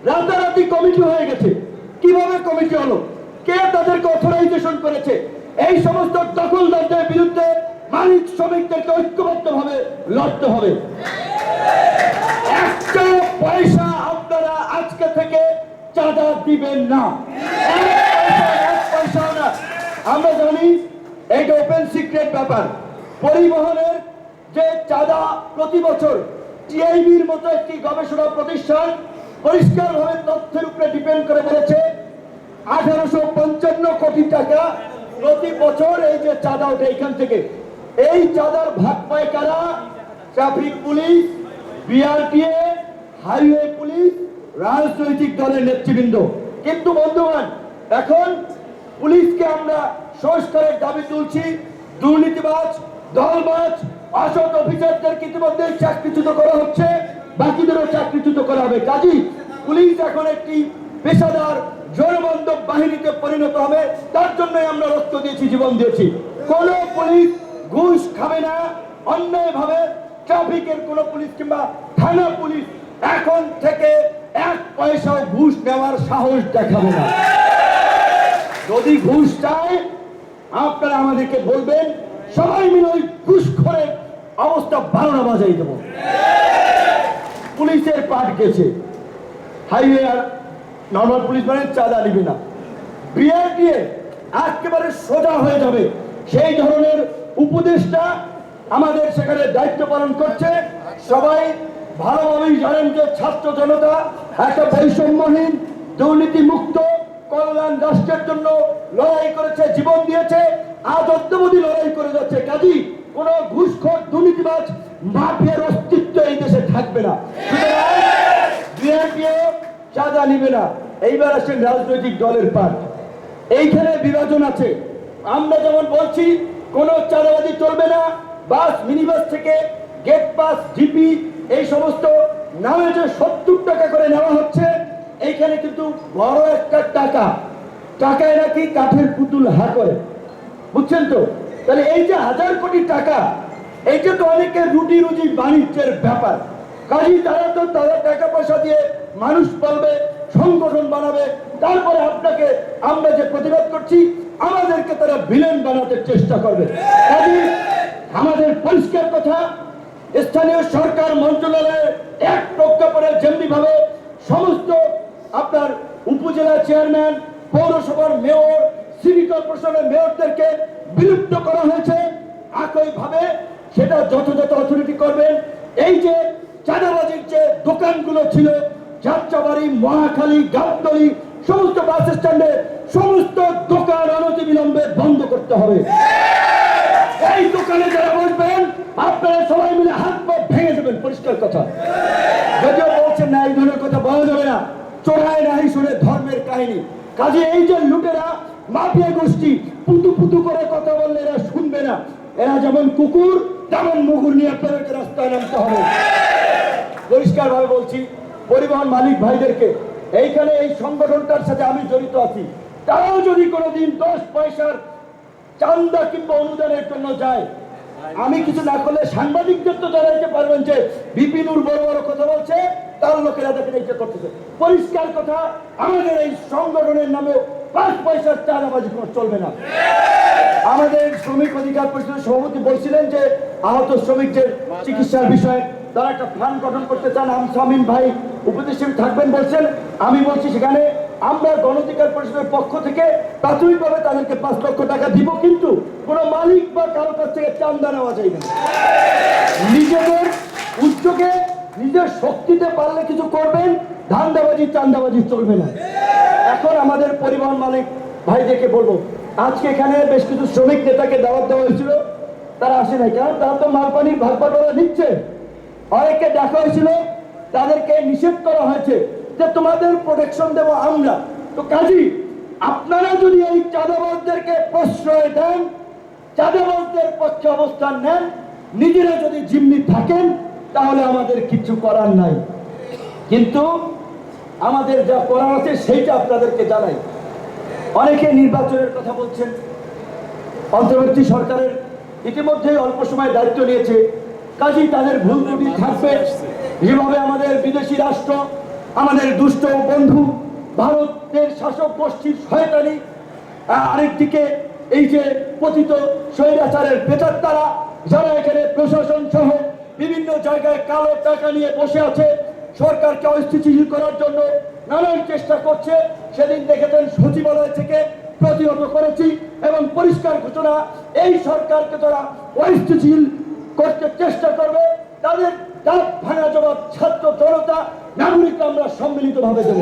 রাতারাতি কমিটি হয়ে গেছে। কিভাবে কমিটি হলো, কে তাদেরকে অথরাইজেশন করেছে? এই সমস্ত দখলদারদের বিরুদ্ধে মালিক শ্রমিকদেরকে ঐক্যবদ্ধভাবে লড়তে হবে। একটা পয়সা আপনারা আজকে থেকে চাঁদা দিবেন না, এক পয়সাও না। আমরা জানি এটা ওপেন সিক্রেট ব্যাপার। পরিবহনের যে চাঁদা প্রতি বছর টিআইবির মতো একটি গবেষণা প্রতিষ্ঠান পরিষ্কারভাবে তথ্যের উপরে ডিপেন্ড করে বলেছে 1855 কোটি টাকা প্রতি বছর এই যে চাঁদা ওঠে এখান থেকে। এই চাঁদার ভাগ পায় কারা? Traffic police, BRTA, highway police, রাজনৈতিক দলের নেতৃবৃন্দ। কিন্তু বন্ধুগণ, এখন পুলিশকে আমরা সংস্কারের দাবি তুলছি। দুর্নীতিবাজ, দলবাজ, অসৎ অফিসারদেরকে ইতিমধ্যে চাকরিচ্যুত করা হচ্ছে, বাকিদেরও চাকরিচ্যুত করা হবে। কাজী পুলিশ এখন একটি পেশাদার জনবান্ধব বাহিনীতে পরিণত হবে। তার জন্যই আমরা রক্ত দিয়েছি, জীবন দিয়েছি। কোন পুলিশ ঘুষ খাবে না, অন্যায়ভাবে ট্রাফিকের কোন পুলিশ কিংবা থানা পুলিশ এখন থেকে এক পয়সাও ঘুষ নেওয়ার সাহস দেখাবে না। যদি ঘুষ চায় আপনারা আমাদেরকে বলবেন, সবাই মিলে ওই ঘুষখোরের অবস্থা 12টা বাজাই দেব। পুলিশের পাঠ গেছে, হাইওয়ে আর নর্মাল পুলিশ মানে চাঁদা নিবে না। বিআরটিএ একেবারে সোজা হয়ে যাবে, সেই ধরনের উপদেশটা আমাদের সেখানে দায়িত্ব পালন করছে। সবাই ভালোভাবেই জানেন যে ছাত্র জনতা একটা বৈষম্যহীন দুর্নীতি মুক্ত কল্যাণ রাষ্ট্রের জন্য লড়াই করেছে, জীবন দিয়েছে, আজ অদ্যবধি লড়াই করে যাচ্ছে। কাজী কোন ঘুষখোর দুর্নীতিবাজ মাফিয়ার অস্তিত্ব এই দেশে থাকবে না। বিআরটিএ চাঁদা নিবে না। এইবার আসেন রাজনৈতিক দলের পাঠ। এইখানে বিভাজন আছে। আমরা যেমন বলছি কোন চাঁদাবাজি চলবে না, বাস মিনিবাস থেকে গেট পাস, জিপি এই সমস্ত নামে যে 70 টাকা করে নেওয়া হচ্ছে, এইখানে কিন্তু বড় একটা টাকায় নাকি কাঠের পুতুল হা করে, বুঝছেন তো? তাহলে এই যে 1000 কোটি টাকা, এইটা তো অনেকের রুটি রুজি বাণিজ্যের ব্যাপার। কাজী তারা তো তাদের টাকা পয়সা দিয়ে মানুষ পালবে, সংগঠন বানাবে, তারপরে আপনাকে আমরা যে প্রতিবাদ করছি আমাদেরকে তারা ভিলেন বানাতে চেষ্টা করবে। কাজী আমাদের পরিষ্কার কথা, স্থানীয় সরকার মন্ত্রণালয়ের এক প্রজ্ঞাপনের যেমনি ভাবে সমস্ত আপনার উপজেলা চেয়ারম্যান, পৌরসভার মেয়র, সিটি কর্পোরেশনের মেয়রদেরকে বিলুপ্ত করা হয়েছে, একইভাবে সেটা যথাযথ অথরিটি করবেন। এই যে চাঁদাবাজির যে দোকানগুলো ছিল যাত্রাবাড়ি, মহাখালী, গাবতলী সমস্ত বাস স্ট্যান্ডে সমস্ত দোকান অনতিবিলম্বে বন্ধ করতে হবে। এই দোকানে যারা বসবেন আপনারা সবাই মিলে হাত পা ভেঙে দেবেন, পরিষ্কার কথা। যদিও বলছেন না, এই ধরনের কথা বলা যাবে না, চোরায় রাহি শুনে ধর্মের কাহিনী। কাজে এই যে লুটেরা মাফিয়া গোষ্ঠী পুতু পুতু করে কথা বললে এরা শুনবে না। এরা যেমন কুকুর তেমন মুগুর নিয়ে আপনাদেরকে রাস্তায় নামতে হবে। পরিষ্কার ভাবে বলছি পরিবহন মালিক ভাইদেরকে, এইখানে এই সংগঠনটার সাথে আমি জড়িত আছি, তারাও যদি কোনোদিন 10 পয়সার চান্দা কিংবা অনুদানের জন্য যায়, আমি কিছু না করলে সাংবাদিকদের তো জানাইতে পারবেন যে বিপিনুর বড় বড় কথা বলছে, তার লোকেরা দেখে এইটা করতেছে। পরিষ্কার কথা, আমাদের এই সংগঠনের নামে 5 পয়সার চাঁদাবাজি চলবে না। আমাদের শ্রমিক অধিকার পরিষদের সভাপতি বলছিলেন যে আহত শ্রমিকদের চিকিৎসার বিষয়ে তারা একটা ফান্ড গঠন করতে চান, শামীম ভাই উপদেষ্টা থাকবেন বলছেন। আমি বলছি সেখানে আমরা গণ অধিকার পরিষদের পক্ষ থেকে প্রাথমিকভাবে তাদেরকে 5 লক্ষ টাকা দিব, কিন্তু কোনো মালিক বা কারো কাছ থেকে চাঁদা নেওয়া যাবে না। নিজেদের উদ্যোগে নিজের শক্তিতে পারলে কিছু করবেন, ধান্দাবাজি চাঁদাবাজি চলবে না। এখন আমাদের পরিবহন মালিক ভাইদেরকে বলবো, আজকে এখানে বেশ কিছু শ্রমিক নেতাকে দাওয়াত দেওয়া হয়েছিল, তারা আসে নাই, কারণ তারা তো মাল পানির ভাগ বাটোয়ারা নিচ্ছে। অনেককে দেখা হয়েছিল, তাদেরকে নিষেধ করা হয়েছে যে তোমাদের প্রোটেকশন দেব আমরা। তো কাজী আপনারা যদি এই চাঁদাবাজদেরকে প্রশ্রয় দেন, চাঁদাবাজদের পক্ষে অবস্থান নেন, নিজেরা যদি জিম্মি থাকেন, তাহলে আমাদের কিছু করার নাই। কিন্তু আমাদের যা করার আছে সেইটা আপনাদেরকে জানাই। অনেকে নির্বাচনের কথা বলছেন, অন্তর্বর্তী সরকারের ইতিমধ্যেই অল্প সময় দায়িত্ব নিয়েছে, কাজেই তাদের ভুল ত্রুটি থাকবে। যেভাবে আমাদের বিদেশি রাষ্ট্র আমাদের দুষ্ট বন্ধু ভারতের শাসক গোষ্ঠীর শয়তানি, আরেকদিকে এই যে পতিত স্বৈরাচারের বেচারতারা যারা এখানে প্রশাসন সহ বিভিন্ন জায়গায় কালো টাকা নিয়ে বসে আছে, সরকারকে অস্থিতিশীল করার জন্য নানান চেষ্টা করছে। সেদিন দেখেছেন সচিবালয় থেকে প্রতিহত করেছি এবং পরিষ্কার ঘোষণা, এই সরকারকে তারা অস্থিতিশীল করতে চেষ্টা করবে, তাদের দাঁত ভাঙা জবাব ছাত্র জনতা নাগরিকরা আমরা সম্মিলিতভাবে দেব।